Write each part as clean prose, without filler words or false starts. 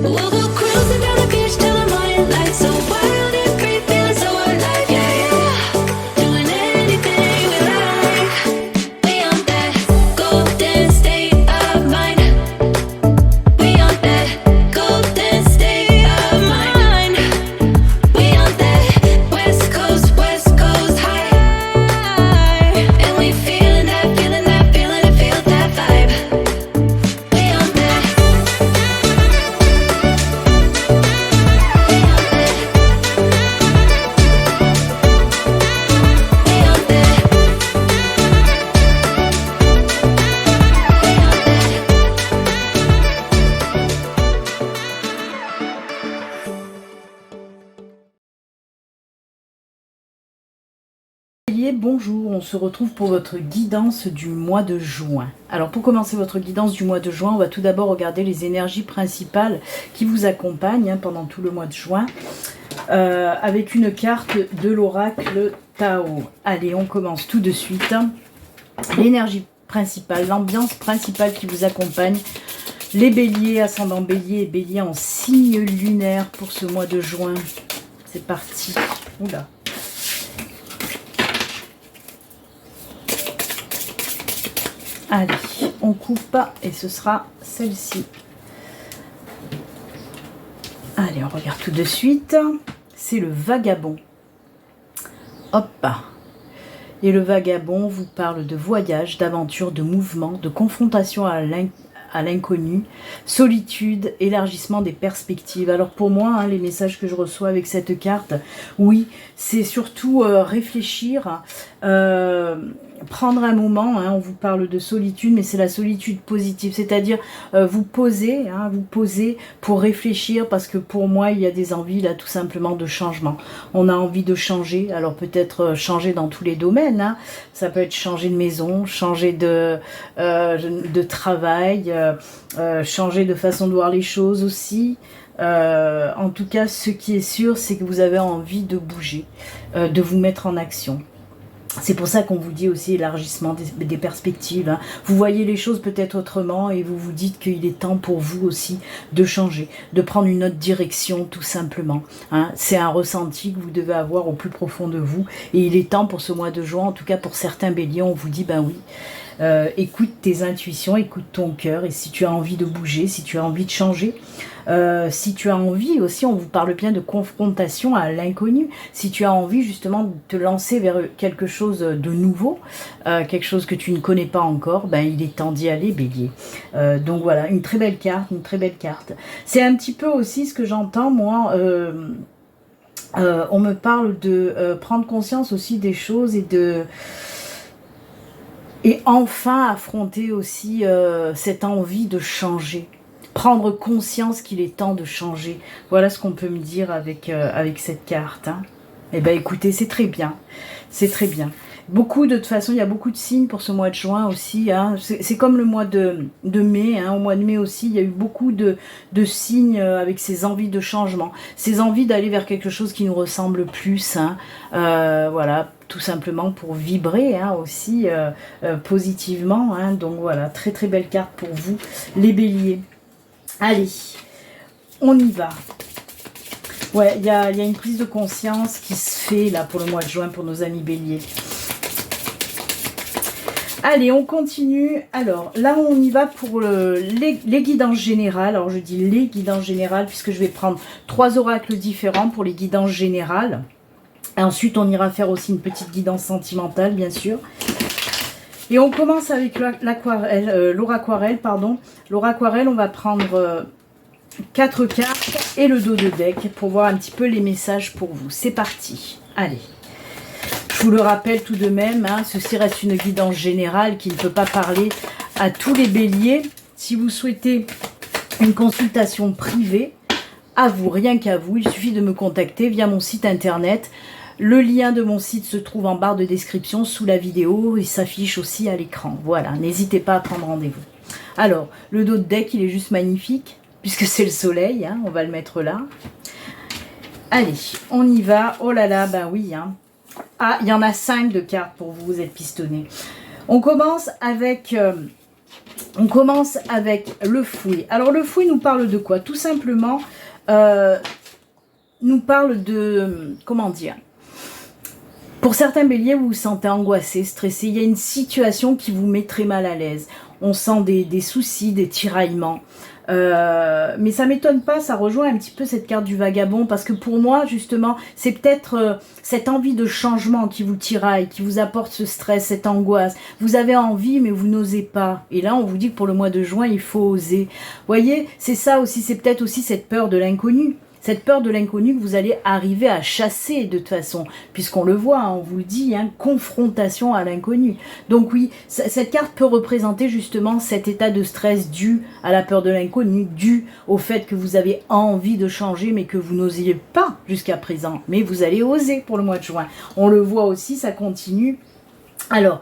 We'll go cruising down the beach till the morning light. So wild and free, feeling so alive. Yeah, yeah. Doing anything we like. We on that golden state of mind. We on that golden state of mind. We on that West Coast high. And we feeling that, feeling it, feel that vibe. We on that. Bélier, bonjour, on se retrouve pour votre guidance du mois de juin. Alors pour commencer votre guidance du mois de juin, on va tout d'abord regarder les énergies principales qui vous accompagnent pendant tout le mois de juin, avec une carte de l'oracle Tao. Allez, on commence tout de suite. L'énergie principale, l'ambiance principale qui vous accompagne. Les béliers, ascendant bélier et bélier en signe lunaire pour ce mois de juin. C'est parti. Oula. Allez, on coupe et ce sera celle-ci. Allez, on regarde tout de suite. C'est le vagabond. Hop. Et le vagabond vous parle de voyage, d'aventure, de mouvement, de confrontation à l'inconnu, solitude, élargissement des perspectives. Alors pour moi, les messages que je reçois avec cette carte, oui, c'est surtout réfléchir, prendre un moment, on vous parle de solitude, mais c'est la solitude positive, c'est-à-dire vous poser pour réfléchir, parce que pour moi, il y a des envies là tout simplement de changement. On a envie de changer, alors peut-être changer dans tous les domaines, ça peut être changer de maison, changer de travail, changer de façon de voir les choses aussi. En tout cas, ce qui est sûr, c'est que vous avez envie de bouger, de vous mettre en action. C'est pour ça qu'on vous dit aussi élargissement des perspectives. Vous voyez les choses peut-être autrement et vous vous dites qu'il est temps pour vous aussi de changer, de prendre une autre direction tout simplement. C'est un ressenti que vous devez avoir au plus profond de vous et il est temps pour ce mois de juin, en tout cas pour certains béliers, on vous dit ben oui. Écoute tes intuitions, écoute ton cœur et si tu as envie de bouger, si tu as envie de changer, si tu as envie aussi, on vous parle bien de confrontation à l'inconnu, si tu as envie justement de te lancer vers quelque chose de nouveau, quelque chose que tu ne connais pas encore, ben il est temps d'y aller bélier. Donc voilà, une très belle carte, C'est un petit peu aussi ce que j'entends moi, on me parle de prendre conscience aussi des choses et enfin affronter aussi cette envie de changer. Prendre conscience qu'il est temps de changer. Voilà ce qu'on peut me dire avec cette carte. Eh bien écoutez, c'est très bien. C'est très bien. De toute façon, il y a beaucoup de signes pour ce mois de juin aussi. C'est comme le mois de mai. Au mois de mai aussi, il y a eu beaucoup de signes avec ces envies de changement. Ces envies d'aller vers quelque chose qui nous ressemble plus. Voilà, tout simplement pour vibrer aussi positivement. Donc voilà, très très belle carte pour vous, les béliers. Allez, on y va. Ouais, il y a une prise de conscience qui se fait là pour le mois de juin pour nos amis béliers. Allez, on continue. Alors, là, on y va pour les guidances générales. Alors, je dis les guidances générales puisque je vais prendre 3 oracles différents pour les guidances générales. Et ensuite, on ira faire aussi une petite guidance sentimentale, bien sûr. Et on commence avec l'auraquarelle, pardon. L'auraquarelle, on va prendre 4 cartes et le dos de deck pour voir un petit peu les messages pour vous. C'est parti. Allez. Je vous le rappelle tout de même, ceci reste une guidance générale qui ne peut pas parler à tous les béliers. Si vous souhaitez une consultation privée, à vous, rien qu'à vous, il suffit de me contacter via mon site internet. Le lien de mon site se trouve en barre de description sous la vidéo et s'affiche aussi à l'écran. Voilà, n'hésitez pas à prendre rendez-vous. Alors, le dos de deck, il est juste magnifique, puisque c'est le soleil, on va le mettre là. Allez, on y va. Oh là là, ben oui. Ah, il y en a 5 de cartes pour vous, vous êtes pistonnés. On commence avec On commence avec le fouet. Alors le fouet nous parle de quoi? Tout simplement, nous parle de, comment dire, pour certains béliers, vous vous sentez angoissé, stressé, il y a une situation qui vous met très mal à l'aise. On sent des soucis, des tiraillements. Mais ça m'étonne pas, ça rejoint un petit peu cette carte du vagabond, parce que pour moi, justement, c'est peut-être cette envie de changement qui vous tiraille, qui vous apporte ce stress, cette angoisse. Vous avez envie, mais vous n'osez pas. Et là, on vous dit que pour le mois de juin, il faut oser. Vous voyez, c'est ça aussi, c'est peut-être aussi cette peur de l'inconnu. Cette peur de l'inconnu que vous allez arriver à chasser de toute façon, puisqu'on le voit, hein, on vous le dit, hein, confrontation à l'inconnu. Donc oui, cette carte peut représenter justement cet état de stress dû à la peur de l'inconnu, dû au fait que vous avez envie de changer, mais que vous n'osiez pas jusqu'à présent. Mais vous allez oser pour le mois de juin. On le voit aussi, ça continue. Alors,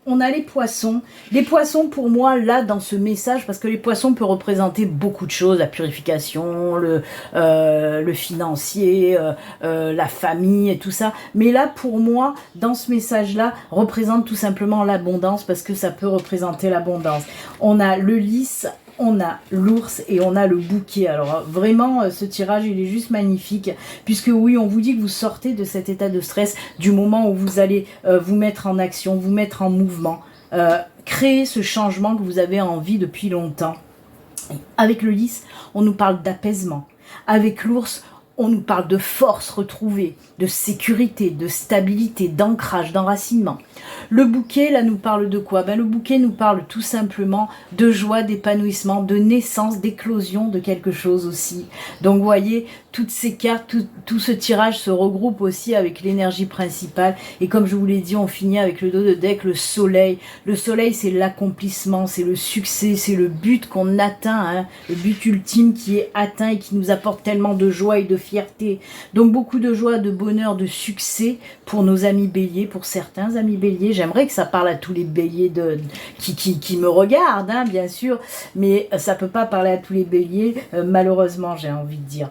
on a les poissons. Les poissons, pour moi, là, dans ce message, parce que les poissons peuvent représenter beaucoup de choses, la purification, le financier, la famille et tout ça. Mais là, pour moi, dans ce message-là, représente tout simplement l'abondance, parce que ça peut représenter l'abondance. On a le lys, on a l'ours et on a le bouquet. Alors vraiment, ce tirage, il est juste magnifique, puisque oui, on vous dit que vous sortez de cet état de stress du moment où vous allez vous mettre en action, vous mettre en mouvement, créer ce changement que vous avez envie depuis longtemps. Avec le lys, on nous parle d'apaisement. Avec l'ours, on nous parle de force retrouvée, de sécurité, de stabilité, d'ancrage, d'enracinement. Le bouquet, là, nous parle de quoi? Ben, le bouquet nous parle tout simplement de joie, d'épanouissement, de naissance, d'éclosion de quelque chose aussi. Donc, vous voyez, toutes ces cartes, tout ce tirage se regroupe aussi avec l'énergie principale. Et comme je vous l'ai dit, on finit avec le dos de deck, le soleil. Le soleil, c'est l'accomplissement, c'est le succès, c'est le but qu'on atteint, hein, le but ultime qui est atteint et qui nous apporte tellement de joie et de fierté. Donc, beaucoup de joie, de bonheur, de succès pour nos amis béliers, pour certains amis béliers. J'aimerais que ça parle à tous les béliers qui me regardent, hein, bien sûr, mais ça peut pas parler à tous les béliers, malheureusement, j'ai envie de dire.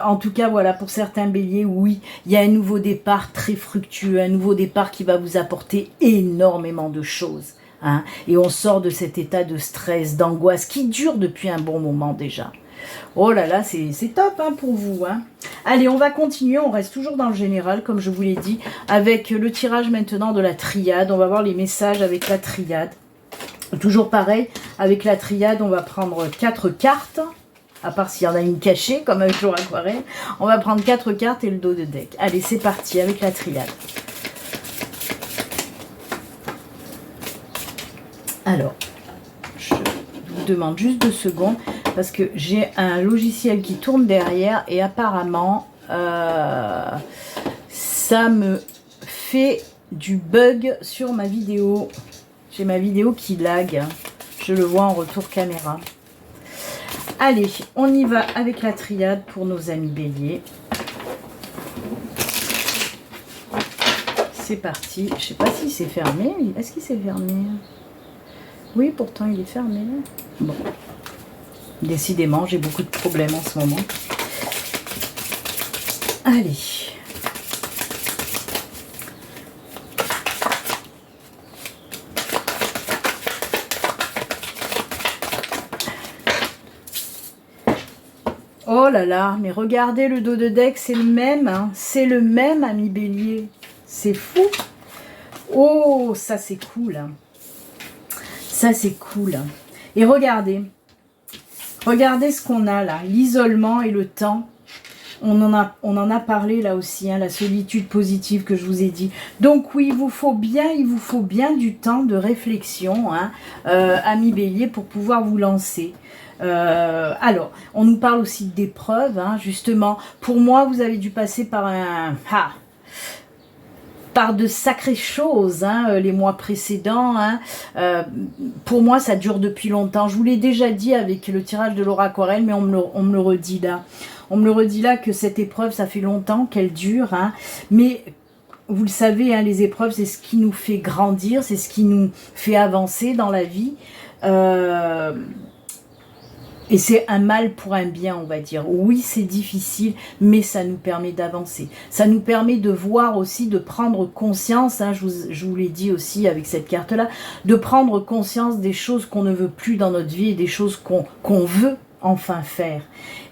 En tout cas, voilà, pour certains béliers, oui, il y a un nouveau départ très fructueux, un nouveau départ qui va vous apporter énormément de choses. Hein, et on sort de cet état de stress, d'angoisse qui dure depuis un bon moment déjà. Oh là là, c'est top hein, pour vous. Hein. Allez, on va continuer, on reste toujours dans le général, comme je vous l'ai dit, avec le tirage maintenant de la triade. On va voir les messages avec la triade. Toujours pareil, avec la triade, on va prendre 4 cartes, à part s'il y en a une cachée, comme avec Jour Aquarelle. On va prendre 4 cartes et le dos de deck. Allez, c'est parti avec la triade. Alors, je vous demande juste 2 secondes, parce que j'ai un logiciel qui tourne derrière et apparemment ça me fait du bug sur ma vidéo. J'ai ma vidéo qui lag, je le vois en retour caméra. Allez, on y va avec la triade pour nos amis béliers. C'est parti. Je sais pas si c'est fermé. Est-ce qu'il s'est fermé? Oui, pourtant il est fermé. Bon. Décidément, j'ai beaucoup de problèmes en ce moment. Allez. Oh là là, mais regardez le dos de deck, c'est le même. Hein, c'est le même, ami bélier. C'est fou. Oh, ça c'est cool. Ça c'est cool. Et regardez. Regardez ce qu'on a là, l'isolement et le temps. On en a parlé là aussi, hein, la solitude positive que je vous ai dit. Donc oui, il vous faut bien du temps de réflexion, hein, amis bélier, pour pouvoir vous lancer. Alors, on nous parle aussi d'épreuves, hein, justement. Pour moi, vous avez dû passer par par de sacrées choses, hein, les mois précédents. Hein. Pour moi, ça dure depuis longtemps. Je vous l'ai déjà dit avec le tirage de Laura Aquarelle, mais on me le redit là. On me le redit là que cette épreuve, ça fait longtemps qu'elle dure. Hein. Mais vous le savez, hein, les épreuves, c'est ce qui nous fait grandir, c'est ce qui nous fait avancer dans la vie. Et c'est un mal pour un bien, on va dire. Oui, c'est difficile, mais ça nous permet d'avancer. Ça nous permet de voir aussi, de prendre conscience, hein, je vous l'ai dit aussi avec cette carte-là, de prendre conscience des choses qu'on ne veut plus dans notre vie et des choses qu'on veut enfin faire.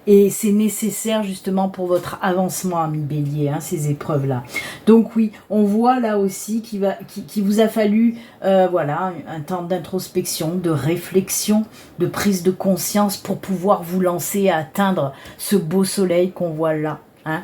Et c'est nécessaire justement pour votre avancement, ami Bélier, hein, ces épreuves-là. Donc oui, on voit là aussi qu'il vous a fallu voilà, un temps d'introspection, de réflexion, de prise de conscience pour pouvoir vous lancer et atteindre ce beau soleil qu'on voit là. Hein.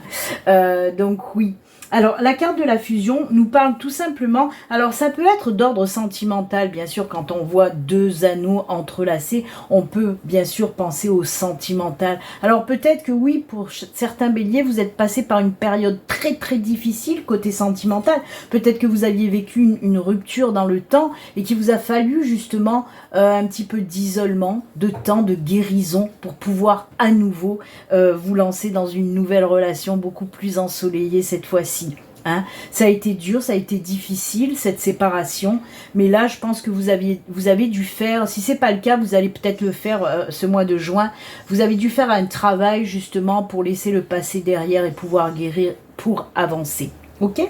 Donc oui. Alors, la carte de la fusion nous parle tout simplement, alors ça peut être d'ordre sentimental, bien sûr, quand on voit deux anneaux entrelacés, on peut bien sûr penser au sentimental. Alors peut-être que oui, pour certains béliers, vous êtes passé par une période très très difficile côté sentimental, peut-être que vous aviez vécu une rupture dans le temps et qu'il vous a fallu justement un petit peu d'isolement, de temps, de guérison pour pouvoir à nouveau vous lancer dans une nouvelle relation beaucoup plus ensoleillée cette fois-ci. Hein. Ça a été dur, ça a été difficile cette séparation, mais là je pense que vous avez dû faire, si c'est pas le cas, vous allez peut-être le faire ce mois de juin, vous avez dû faire un travail justement pour laisser le passé derrière et pouvoir guérir pour avancer. Ok ?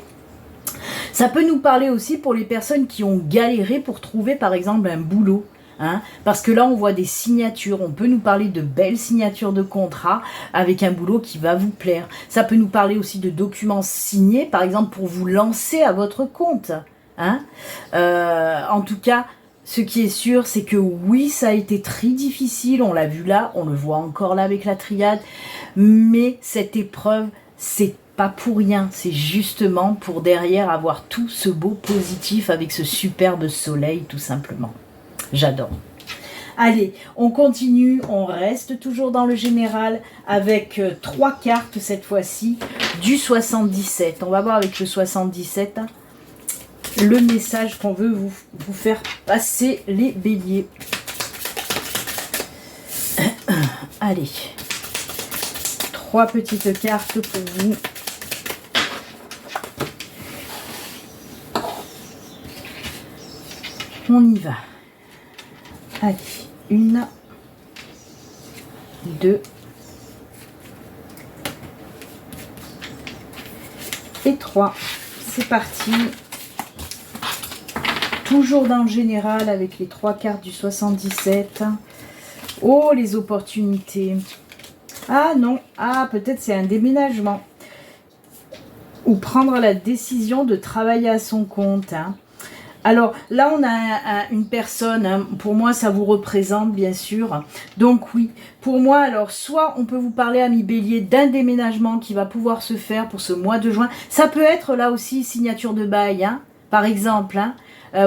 Ça peut nous parler aussi pour les personnes qui ont galéré pour trouver par exemple un boulot. Hein, parce que là on voit des signatures, on peut nous parler de belles signatures de contrat avec un boulot qui va vous plaire. Ça peut nous parler aussi de documents signés par exemple pour vous lancer à votre compte. Hein. En tout cas, ce qui est sûr, c'est que oui, ça a été très difficile, on l'a vu là, on le voit encore là avec la triade, mais cette épreuve, c'est pas pour rien, c'est justement pour derrière avoir tout ce beau positif avec ce superbe soleil tout simplement. J'adore. Allez, on continue, on reste toujours dans le général avec 3 cartes cette fois-ci du 77. On va voir avec le 77 hein, le message qu'on veut vous faire passer les béliers. Allez, 3 petites cartes pour vous. On y va. Allez, 1, 2 et 3. C'est parti. Toujours dans le général avec les 3 cartes du 77. Oh, les opportunités. Ah non, ah peut-être c'est un déménagement. Ou prendre la décision de travailler à son compte. Hein. Alors là on a une personne, hein, pour moi ça vous représente bien sûr, donc oui, pour moi alors soit on peut vous parler ami bélier d'un déménagement qui va pouvoir se faire pour ce mois de juin, ça peut être là aussi signature de bail, hein, par exemple, hein.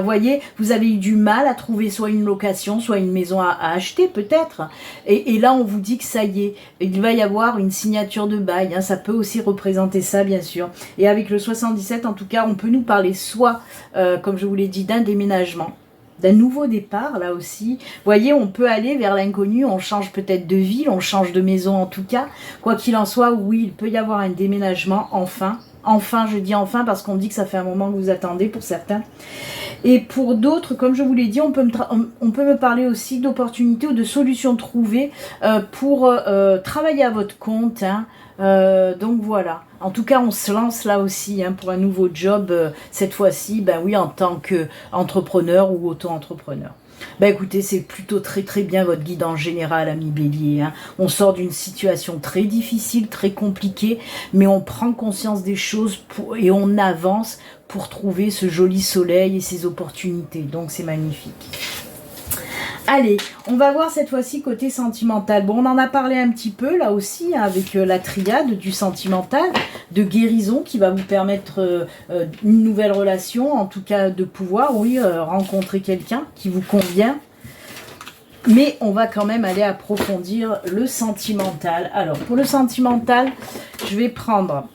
Voyez, vous avez eu du mal à trouver soit une location, soit une maison à acheter peut-être. Et là, on vous dit que ça y est, il va y avoir une signature de bail. Hein, ça peut aussi représenter ça, bien sûr. Et avec le 77, en tout cas, on peut nous parler soit, comme je vous l'ai dit, d'un déménagement, d'un nouveau départ, là aussi. Voyez, on peut aller vers l'inconnu, on change peut-être de ville, on change de maison en tout cas. Quoi qu'il en soit, oui, il peut y avoir un déménagement, enfin. Enfin, je dis enfin parce qu'on dit que ça fait un moment que vous attendez pour certains. Et pour d'autres, comme je vous l'ai dit, on peut me parler aussi d'opportunités ou de solutions trouvées pour travailler à votre compte. Hein. Donc voilà. En tout cas, on se lance là aussi hein, pour un nouveau job cette fois-ci, ben oui, en tant qu'entrepreneur ou auto-entrepreneur. Bah écoutez, c'est plutôt très très bien votre guide en général, ami bélier. Hein. On sort d'une situation très difficile, très compliquée, mais on prend conscience des choses et on avance pour trouver ce joli soleil et ces opportunités. Donc c'est magnifique. Allez, on va voir cette fois-ci côté sentimental. Bon, on en a parlé un petit peu là aussi hein, avec la triade du sentimental, de guérison qui va vous permettre une nouvelle relation, en tout cas de pouvoir, oui, rencontrer quelqu'un qui vous convient. Mais on va quand même aller approfondir le sentimental. Alors, pour le sentimental, je vais prendre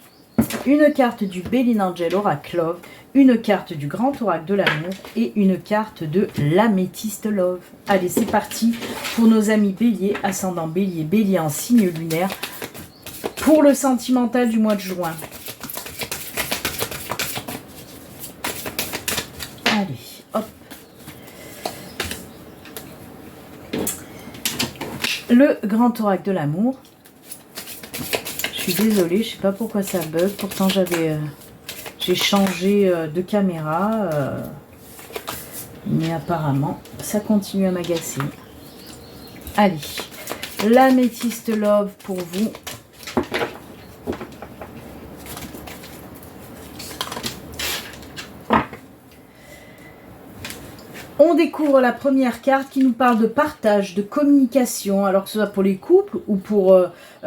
une carte du Béline Angel Oracle Love, une carte du Grand Oracle de l'amour et une carte de l'Améthyste Love. Allez, c'est parti pour nos amis bélier, ascendant bélier, bélier en signe lunaire, pour le sentimental du mois de juin. Allez, hop. Le grand oracle de l'amour. Je suis désolée, je sais pas pourquoi ça bug. Pourtant j'ai changé de caméra. Mais apparemment, ça continue à m'agacer. Allez, l'améthyste love pour vous. On découvre la première carte qui nous parle de partage, de communication, alors que ce soit pour les couples ou pour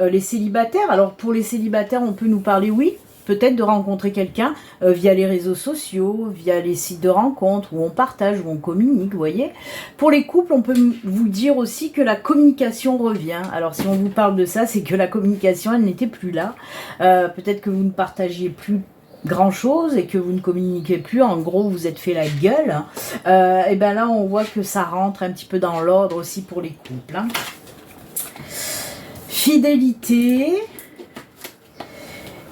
les célibataires. Alors pour les célibataires, on peut nous parler, oui, peut-être de rencontrer quelqu'un via les réseaux sociaux, via les sites de rencontres où on partage, où on communique, vous voyez. Pour les couples, on peut vous dire aussi que la communication revient. Alors si on vous parle de ça, c'est que la communication, elle n'était plus là. Peut-être que vous ne partagiez plus grand chose et que vous ne communiquez plus, en gros vous êtes fait la gueule, et ben là on voit que ça rentre un petit peu dans l'ordre aussi pour les couples, hein. Fidélité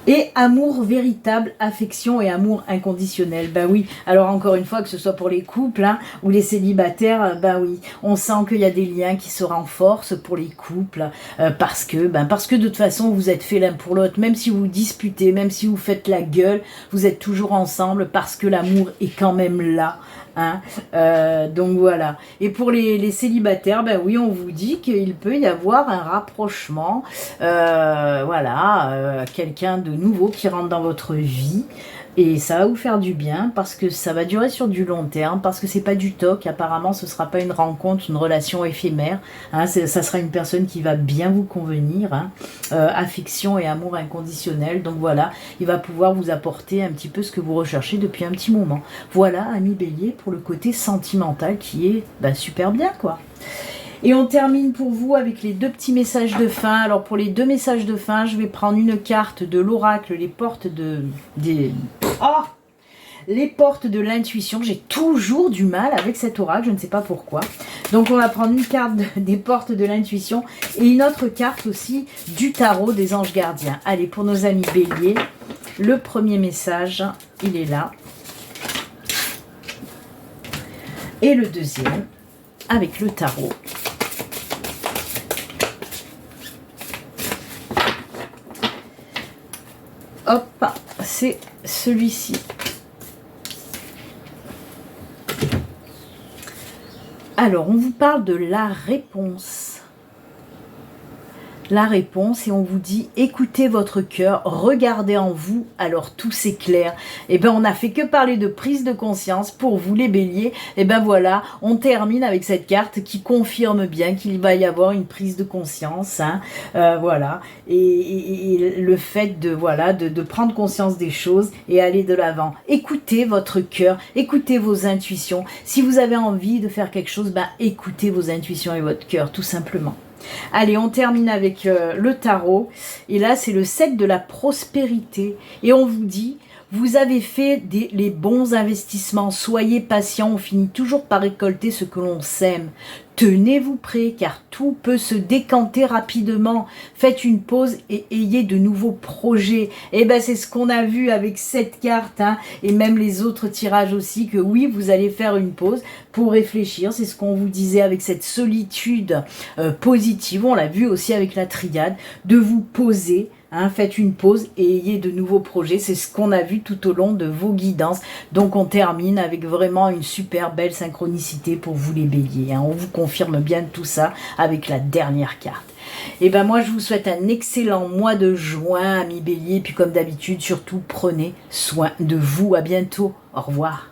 et amour véritable, affection et amour inconditionnel. Ben oui, alors encore une fois, que ce soit pour les couples hein, ou les célibataires, ben oui, on sent qu'il y a des liens qui se renforcent pour les couples, parce que de toute façon, vous êtes fait l'un pour l'autre, même si vous disputez, même si vous faites la gueule, vous êtes toujours ensemble parce que l'amour est quand même là. Hein, donc voilà. Et pour les célibataires, ben oui, on vous dit qu'il peut y avoir un rapprochement, voilà, quelqu'un de nouveau qui rentre dans votre vie. Et ça va vous faire du bien parce que ça va durer sur du long terme, parce que c'est pas du toc, apparemment ce sera pas une rencontre, une relation éphémère, hein, ça sera une personne qui va bien vous convenir, hein, affection et amour inconditionnel, donc voilà, il va pouvoir vous apporter un petit peu ce que vous recherchez depuis un petit moment. Voilà, ami Bélier, pour le côté sentimental qui est super bien quoi. Et on termine pour vous avec les deux petits messages de fin. Alors pour les deux messages de fin, je vais prendre une carte de l'oracle, les portes les portes de l'intuition. J'ai toujours du mal avec cet oracle, je ne sais pas pourquoi. Donc on va prendre une carte des portes de l'intuition et une autre carte aussi du tarot des anges gardiens. Allez, pour nos amis Bélier, le premier message, il est là. Et le deuxième, avec le tarot. Hop, c'est celui-ci. Alors, on vous parle de la réponse. La réponse, et on vous dit écoutez votre cœur, regardez en vous, alors tout s'éclaire. Et ben on n'a fait que parler de prise de conscience pour vous les béliers. Et ben voilà, on termine avec cette carte qui confirme bien qu'il va y avoir une prise de conscience, hein, voilà, et le fait de prendre conscience des choses et aller de l'avant. Écoutez votre cœur, écoutez vos intuitions. Si vous avez envie de faire quelque chose, écoutez vos intuitions et votre cœur, tout simplement. Allez, on termine avec le tarot. Et là, c'est le 7 de la prospérité. Et on vous dit, vous avez fait les bons investissements. Soyez patient, on finit toujours par récolter ce que l'on sème. Tenez-vous prêts, car tout peut se décanter rapidement. Faites une pause et ayez de nouveaux projets. Et ben c'est ce qu'on a vu avec cette carte, hein, et même les autres tirages aussi, que oui, vous allez faire une pause pour réfléchir. C'est ce qu'on vous disait avec cette solitude positive. On l'a vu aussi avec la triade, de vous poser. Hein, faites une pause et ayez de nouveaux projets. C'est ce qu'on a vu tout au long de vos guidances. Donc on termine avec vraiment une super belle synchronicité pour vous les béliers. Hein. On vous confirme bien tout ça avec la dernière carte. Et ben moi je vous souhaite un excellent mois de juin, amis béliers. Puis comme d'habitude, surtout prenez soin de vous. À bientôt. Au revoir.